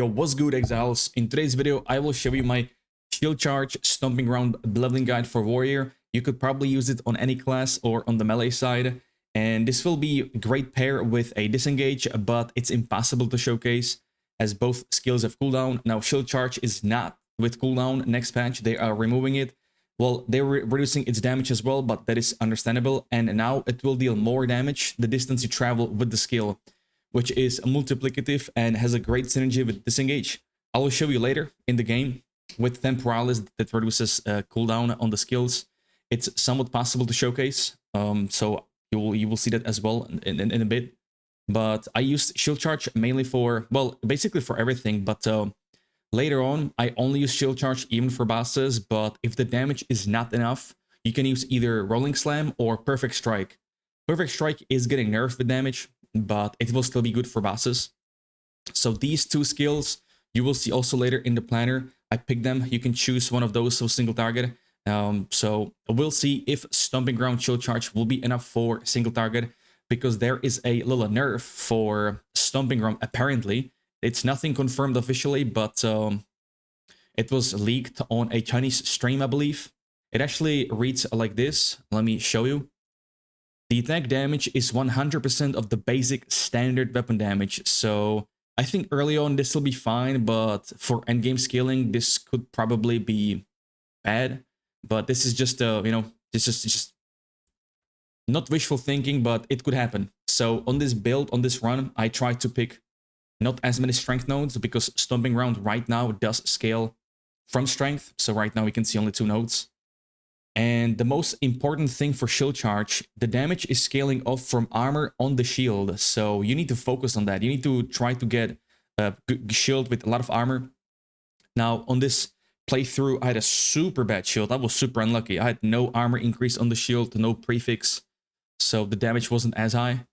Yo, what's good, Exiles? In today's video, I will show you my shield charge stomping ground leveling guide for warrior. You could probably use it on any class or on the melee side. And this will be a great pair with a disengage, but it's impossible to showcase as both skills have cooldown. Now, shield charge is not with cooldown. Next patch, they are removing it. Well, they're reducing its damage as well, but that is understandable. And now it will deal more damage the distance you travel with the skill, which is multiplicative and has a great synergy with Disengage. I will show you later in the game with Temporalis that reduces cooldown on the skills. It's somewhat possible to showcase, so you will see that as well in a bit. But I used Shield Charge mainly for, well, basically for everything, but later on, I only use Shield Charge even for bosses, but if the damage is not enough, you can use either Rolling Slam or Perfect Strike. Perfect Strike is getting nerfed with damage, but it will still be good for bosses. So these two skills, you will see also later in the planner. I picked them. You can choose one of those, so single target. So we'll see if Stomping Ground Shield Charge will be enough for single target, because there is a little nerf for Stomping Ground, apparently. It's nothing confirmed officially, but it was leaked on a Chinese stream, I believe. It actually reads like this. Let me show you. The attack damage is 100% of the basic standard weapon damage. So I think early on this will be fine, but for endgame scaling, this could probably be bad. But this is just, this is just not wishful thinking, but it could happen. So on this build, on this run, I tried to pick not as many strength nodes because Stomping Ground right now does scale from strength. So right now we can see only 2 nodes. And the most important thing for shield charge, the damage is scaling off from armor on the shield. So you need to focus on that. You need to try to get a shield with a lot of armor. Now, on this playthrough, I had a super bad shield. I was super unlucky. I had no armor increase on the shield, no prefix. So the damage wasn't as high.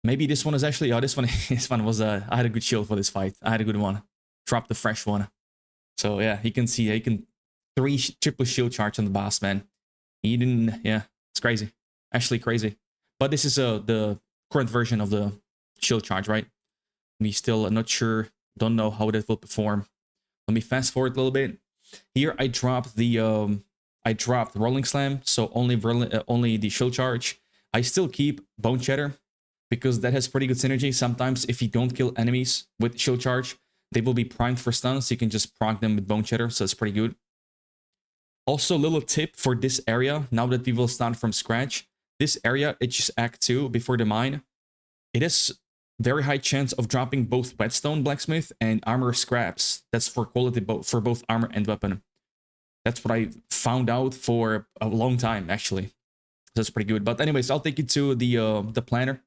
Maybe this one is actually, oh, this one was, I had a good shield for this fight. I had a good one. Dropped the fresh one. So yeah, you can see, he can 3 triple shield charge on the boss, man. He didn't, yeah, it's crazy. Actually crazy. But this is the current version of the shield charge, right? We still are not sure, don't know how that will perform. Let me fast forward a little bit. Here I dropped the Rolling Slam, so only the shield charge. I still keep Bone Shatter because that has pretty good synergy. Sometimes if you don't kill enemies with shield charge, they will be primed for stuns, so you can just proc them with Bone Shatter, so it's pretty good. Also, a little tip for this area, now that we will start from scratch. This area, it's just Act 2 before the mine. It has very high chance of dropping both Whetstone Blacksmith and Armor Scraps. That's for quality for both armor and weapon. That's what I found out for a long time, actually. That's pretty good. But anyways, I'll take you to the planner,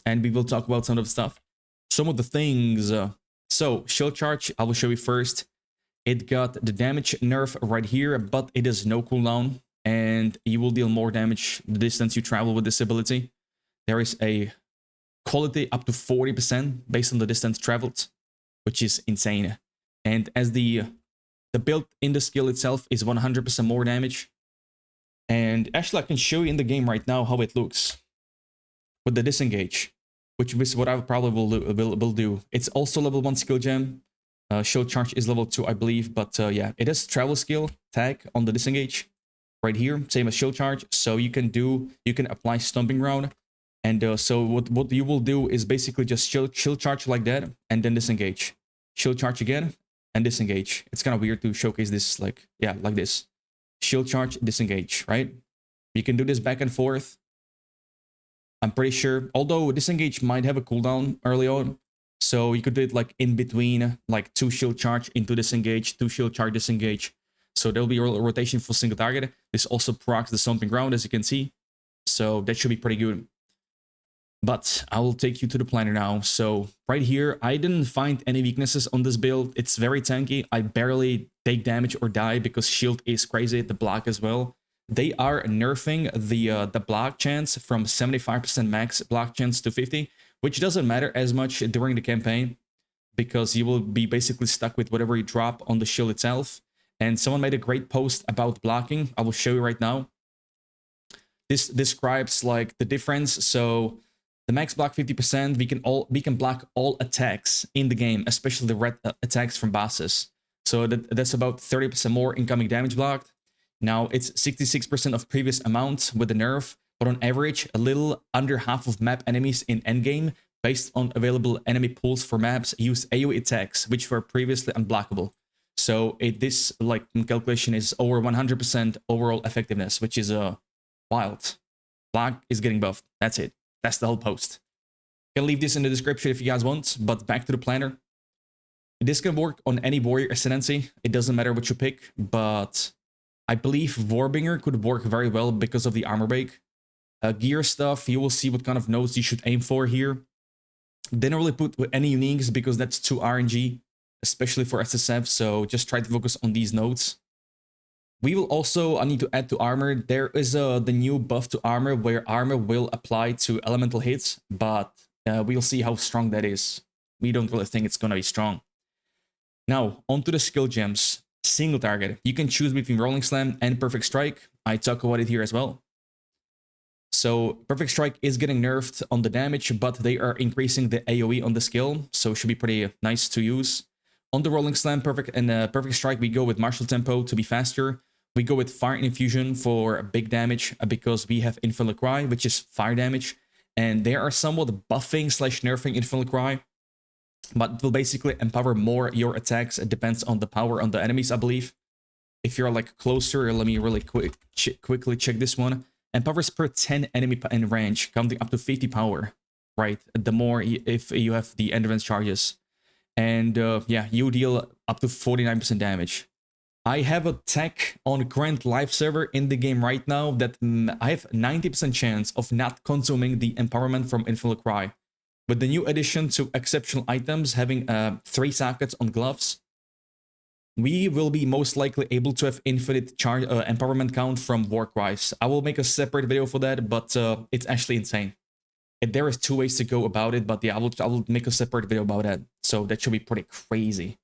and we will talk about some of the stuff. Some of the things. So, Shield Charge, I will show you first. It got the damage nerf right here, but it has no cooldown, and you will deal more damage the distance you travel with this ability. There is a quality up to 40% based on the distance traveled, which is insane. And as the build in the skill itself is 100% more damage. And actually, I can show you in the game right now how it looks with the Disengage, which is what I probably will do. It's also level 1 skill gem. Shield Charge is level 2, I believe, but yeah, it has travel skill tag on the Disengage right here, same as Shield Charge. So you can apply Stomping Ground, and so what you will do is basically just shield Charge like that, and then Disengage, Shield Charge again, and Disengage. It's kind of weird to showcase this like this, Shield Charge, Disengage, right? You can do this back and forth. I'm pretty sure, although Disengage might have a cooldown early on. So you could do it like in between, like 2 shield charge into Disengage, 2 shield charge, Disengage. So there'll be a rotation for single target. This also procs the Stomping Ground, as you can see. So that should be pretty good. But I will take you to the planner now. So right here, I didn't find any weaknesses on this build. It's very tanky. I barely take damage or die because shield is crazy, the block as well. They are nerfing the block chance from 75% max block chance to 50%. Which doesn't matter as much during the campaign, because you will be basically stuck with whatever you drop on the shield itself. And someone made a great post about blocking. I will show you right now. This describes like the difference. So The max block 50%, we can block all attacks in the game, especially the red attacks from bosses. So that's about 30% more incoming damage blocked. Now it's 66% of previous amount with the nerf, but on average, a little under half of map enemies in endgame, based on available enemy pools for maps, use AoE attacks, which were previously unblockable. So this like calculation is over 100% overall effectiveness, which is wild. Block is getting buffed. That's it. That's the whole post. Can leave this in the description if you guys want, but back to the planner. This can work on any warrior ascendancy. It doesn't matter what you pick, but I believe Warbringer could work very well because of the armor break. Gear stuff, you will see what kind of nodes you should aim for here. Didn't really put any uniques because that's too RNG, especially for SSF, so just try to focus on these nodes. We will also, I need to add to armor, there is the new buff to armor where armor will apply to elemental hits, but we'll see how strong that is. We don't really think it's gonna be strong. Now, onto the skill gems. Single target. You can choose between Rolling Slam and Perfect Strike. I talk about it here as well. So Perfect Strike is getting nerfed on the damage, but they are increasing the AoE on the skill, so it should be pretty nice to use. On the Rolling Slam, Perfect Strike, we go with Martial Tempo to be faster. We go with Fire Infusion for big damage because we have Infinite Cry, which is fire damage. And they are somewhat buffing / nerfing Infinite Cry, but it will basically empower more your attacks. It depends on the power on the enemies, I believe. If you're like closer, let me really quickly check this one. Empowers per 10 enemy in range, counting up to 50 power, right? The more if you have the endurance charges. And yeah, you deal up to 49% damage. I have a tech on current live server in the game right now that I have 90% chance of not consuming the empowerment from Infinite Cry. With the new addition to exceptional items having 3 sockets on gloves, we will be most likely able to have infinite charge empowerment count from Warcries. I will make a separate video for that, but it's actually insane. And there is 2 ways to go about it, but yeah, I will make a separate video about that. So that should be pretty crazy.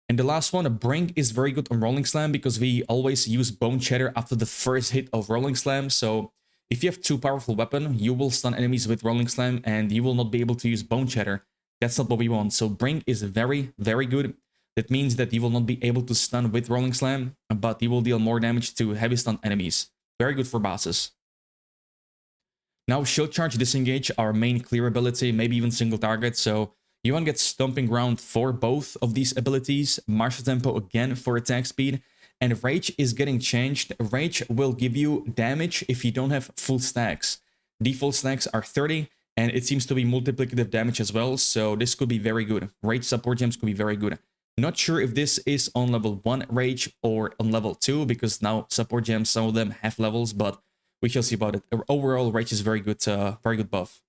And the last one, Brink is very good on Rolling Slam because we always use Bone Shatter after the first hit of Rolling Slam. So if you have 2 powerful weapons, you will stun enemies with Rolling Slam and you will not be able to use Bone Shatter. That's not what we want. So Brink is very, very good. That means that you will not be able to stun with Rolling Slam, but you will deal more damage to heavy stun enemies. Very good for bosses. Now, Shield Charge, Disengage, our main clear ability, maybe even single target. So you want to get Stomping Ground for both of these abilities. Martial Tempo again for attack speed. And Rage is getting changed. Rage will give you damage if you don't have full stacks. Default stacks are 30, and it seems to be multiplicative damage as well. So this could be very good. Rage support gems could be very good. Not sure if this is on level 1 Rage or on level 2, because now support gems, some of them have levels, but we shall see about it. Overall, Rage is very good buff.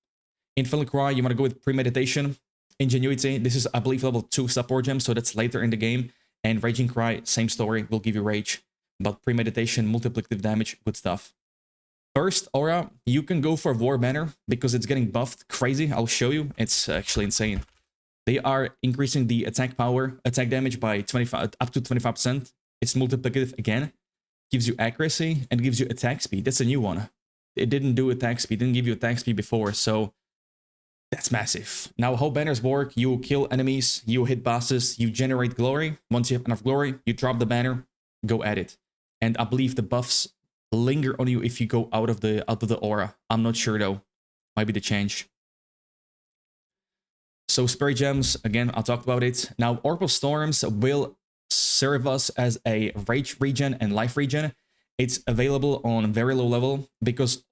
Infinite Cry, you want to go with Premeditation. Ingenuity, this is, I believe, level 2 support gem, so that's later in the game. And Raging Cry, same story, will give you Rage. But Premeditation, multiplicative damage, good stuff. First, Aura, you can go for War Banner, because it's getting buffed crazy. I'll show you. It's actually insane. They are increasing the attack power, attack damage by 25, up to 25%. It's multiplicative again. Gives you accuracy and gives you attack speed. That's a new one. It didn't do attack speed, didn't give you attack speed before, so that's massive. Now, how banners work, you kill enemies, you hit bosses, you generate glory. Once you have enough glory, you drop the banner, go at it. And I believe the buffs linger on you if you go out of the aura. I'm not sure though. Might be the change. So Spirit Gems, again, I talked about it. Now, Orb of Storms will serve us as a rage regen and life regen. It's available on very low level because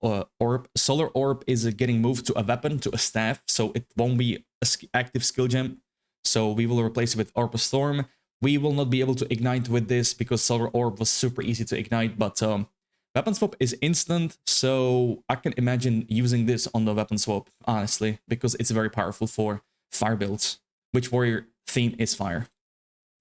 Solar Orb is getting moved to a weapon, to a staff, so it won't be an active skill gem. So we will replace it with Orb of Storm. We will not be able to ignite with this because Solar Orb was super easy to ignite, but weapon swap is instant, so I can imagine using this on the weapon swap, honestly, because it's very powerful for fire builds, which warrior theme is fire.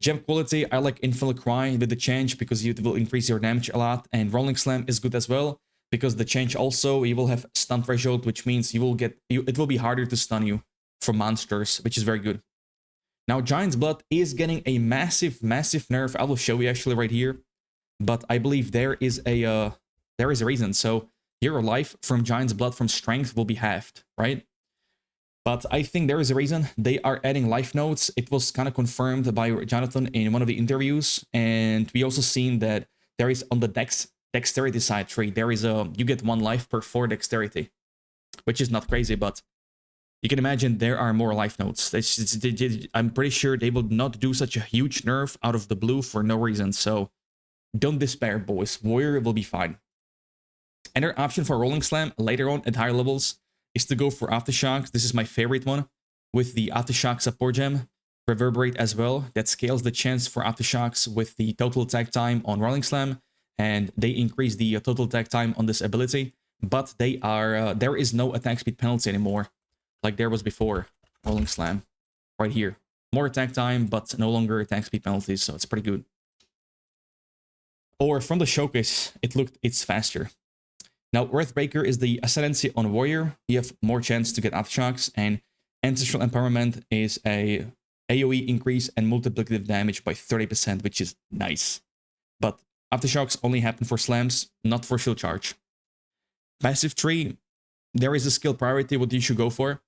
Gem quality, I like Infinite Cry with the change because it will increase your damage a lot, and Rolling Slam is good as well because the change also, you will have stun threshold, which means you will get, it will be harder to stun you from monsters, which is very good. Now, Giant's Blood is getting a massive nerf. I will show you actually right here, but I believe there is a reason. So your life from Giant's Blood from Strength will be halved, right? But I think there is a reason they are adding life nodes. It was kind of confirmed by Jonathan in one of the interviews. And we also seen that there is on the dexterity side tree, there is you get 1 life per 4 dexterity, which is not crazy, but you can imagine there are more life nodes. I'm pretty sure they will not do such a huge nerf out of the blue for no reason. So don't despair, boys. Warrior will be fine. Another option for Rolling Slam later on at higher levels is to go for Aftershocks. This is my favorite one with the Aftershock support gem. Reverberate as well. That scales the chance for Aftershocks with the total attack time on Rolling Slam. And they increase the total attack time on this ability. But they are there is no attack speed penalty anymore, like there was before Rolling Slam. Right here. More attack time, but no longer attack speed penalties, so it's pretty good. Or from the showcase, it's faster. Now, Earthbreaker is the Ascendancy on Warrior. You have more chance to get Aftershocks, and Ancestral Empowerment is a AoE increase and multiplicative damage by 30%, which is nice. But Aftershocks only happen for slams, not for shield charge. Passive tree, there is a skill priority what you should go for.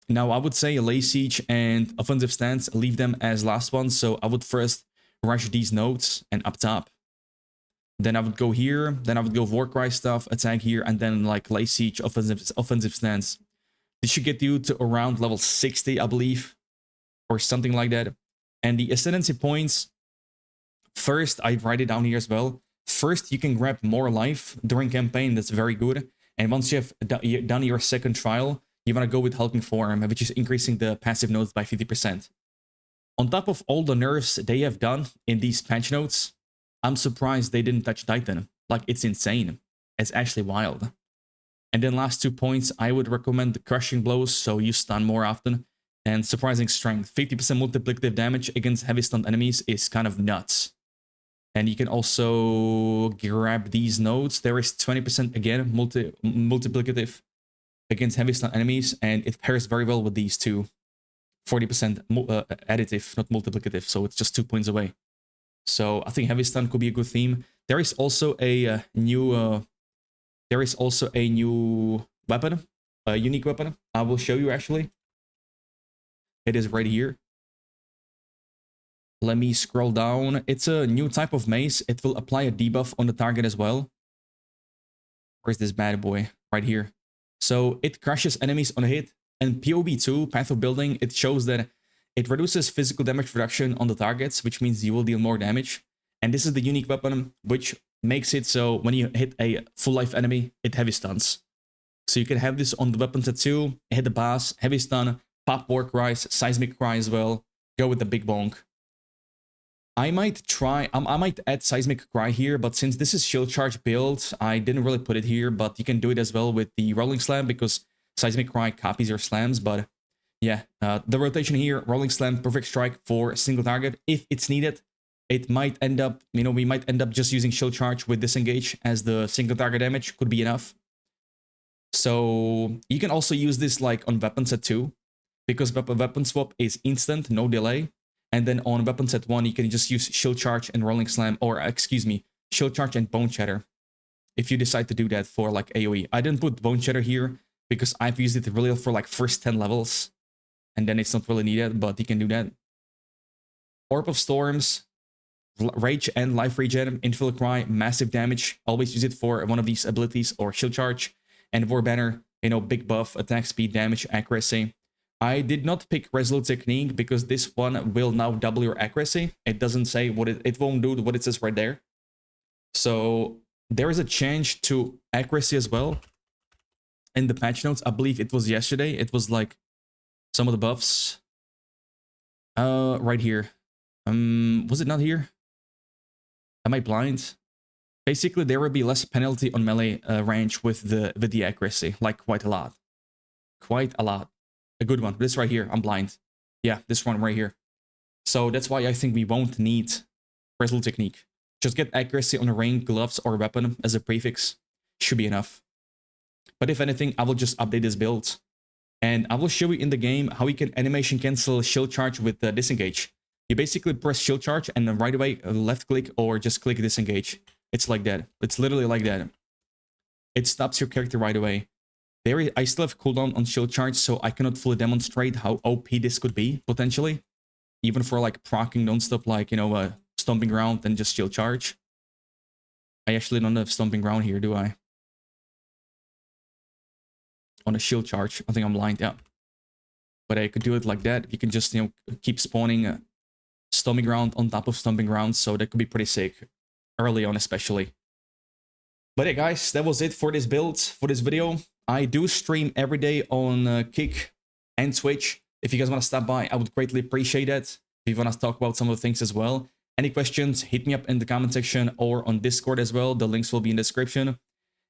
Now, I would say Lay Siege and Offensive Stance, leave them as last ones, so I would first rush these nodes and up top. Then I would go here, then I would go Warcry stuff, attack here, and then like Lay Siege, offensive stance. This should get you to around level 60, I believe, or something like that. And the Ascendancy points, first, I write it down here as well. First, you can grab more life during campaign, that's very good. And once you have done your second trial, you want to go with Hulking Form, which is increasing the passive nodes by 50%. On top of all the nerfs they have done in these patch notes, I'm surprised they didn't touch Titan. Like, it's insane. It's actually wild. And then last 2 points, I would recommend the Crushing Blows, so you stun more often. And Surprising Strength. 50% multiplicative damage against heavy stunned enemies is kind of nuts. And you can also grab these nodes. There is 20% again, multiplicative against heavy stun enemies, and it pairs very well with these two. 40% additive, not multiplicative, so it's just 2 points away. So I think heavy stun could be a good theme. There is also a new weapon, a unique weapon. I will show you actually. It is right here. Let me scroll down. It's a new type of mace. It will apply a debuff on the target as well. Where's this bad boy? Right here. So it crushes enemies on a hit. And POB2, Path of Building, it shows that it reduces physical damage reduction on the targets, which means you will deal more damage. And this is the unique weapon, which makes it so when you hit a full life enemy, it heavy stuns. So you can have this on the weapon set too, hit the boss, heavy stun, pop War Cries, Seismic Cry as well, go with the big bonk. I might add Seismic Cry here, but since this is shield charge build, I didn't really put it here, but you can do it as well with the Rolling Slam because Seismic Cry copies your slams, but yeah, the rotation here, Rolling Slam, Perfect Strike for a single target. If it's needed, it might end up, we might end up just using Shield Charge with Disengage as the single target damage could be enough. So you can also use this like on weapon set 2, because weapon swap is instant, no delay. And then on weapon set 1, you can just use Shield Charge and Rolling Slam, or excuse me, Shield Charge and Bone Shatter. If you decide to do that for like AoE. I didn't put Bone Shatter here because I've used it really for like first 10 levels. And then it's not really needed, but you can do that. Orb of Storms, Rage and Life Regen, Infill Cry, massive damage. Always use it for one of these abilities or Shield Charge. And War Banner, big buff, attack speed, damage, accuracy. I did not pick Resolute Technique because this one will now double your accuracy. It doesn't say what it won't do what it says right there. So there is a change to accuracy as well. In the patch notes, I believe it was yesterday. It was like some of the buffs. Right here. Was it not here? Am I blind? Basically, there will be less penalty on melee range with the accuracy, like quite a lot. Quite a lot. A good one. This right here, I'm blind. Yeah, this one right here. So that's why I think we won't need Resolute Technique. Just get accuracy on a ring, gloves, or weapon as a prefix. Should be enough. But if anything, I will just update this build. And I will show you in the game how you can animation cancel Shield Charge with Disengage. You basically press Shield Charge and then right away left click or just click Disengage. It's like that. It's literally like that. it stops your character right away. I still have cooldown on shield charge, so I cannot fully demonstrate how OP this could be, potentially. Even for like proccing non-stop, like, you know, Stomping Ground and just shield charge. I actually don't have Stomping Ground here, do I? On a shield charge. I think I'm lined up. But I could do it like that. You can just, you know, keep spawning Stomping Ground on top of Stomping Ground, so that could be pretty sick. Early on, especially. But yeah, guys, that was it for this build, for this video. I do stream every day on Kick and Twitch. If you guys want to stop by, I would greatly appreciate that. If you want to talk about some of the things as well. Any questions, hit me up in the comment section or on Discord as well. The links will be in the description.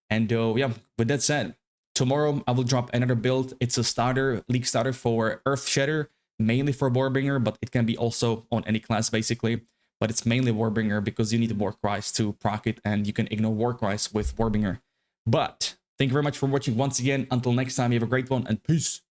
And yeah, with that said, tomorrow I will drop another build. It's a starter, league starter for Earth Shatter, mainly for Warbringer, but it can be also on any class basically. But it's mainly Warbringer because you need Warcries to proc it, and you can ignore Warcries with Warbringer. But thank you very much for watching once again. Until next time, you have a great one, and peace.